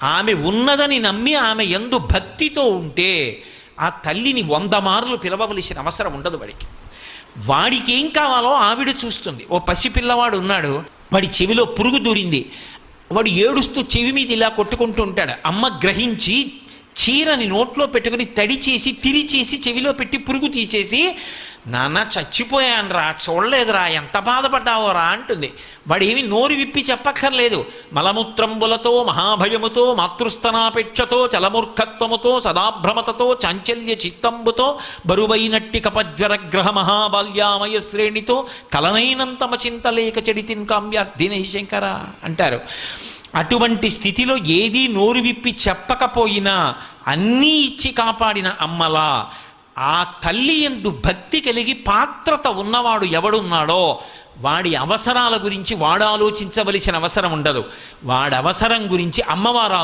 ఆమె ఉన్నదని నమ్మి ఆమె యందు భక్తితో ఉంటే ఆ తల్లిని 100 మార్లు పిలవవలసిన అవసరం ఉండదు వాడికి. వాడికి ఏం కావాలో ఆవిడ చూస్తుంది. ఓ పసిపిల్లవాడు ఉన్నాడు, వాడి చెవిలో పురుగు దూరింది, వాడు ఏడుస్తూ చెవి మీద ఇలా కొట్టుకుంటూ ఉంటాడు. అమ్మ గ్రహించి చీరని నోట్లో పెట్టుకుని తడి చేసి తిరిచేసి చెవిలో పెట్టి పురుగు తీసేసి, నాన్న చచ్చిపోయానురా, చూడలేదురా, ఎంత బాధపడ్డావోరా అంటుంది. వాడు ఏమి నోరు విప్పి చెప్పక్కర్లేదు. మలమూత్రంబులతో మహాభయముతో మాతృస్తనాపేక్షతో చలమూర్ఖత్వముతో సదాభ్రమతతో చాంచల్య చిత్తంబుతో బరువైనట్టి కపజ్వరగ్రహ మహాబాల్యామయ శ్రేణితో కలనైనంతమ చింతలేక చెడితిన్ కామ్యార్థినే శంకర అంటారు. అటువంటి స్థితిలో ఏదీ నోరు విప్పి చెప్పకపోయినా అన్నీ ఇచ్చి కాపాడిన అమ్మలా ఆ తల్లి యందు భక్తి కలిగి పాత్రత ఉన్నవాడు ఎవడున్నాడో వాడి అవసరాల గురించి వాడు ఆలోచించవలసిన అవసరం ఉండదు. వాడి అవసరం గురించి అమ్మవారు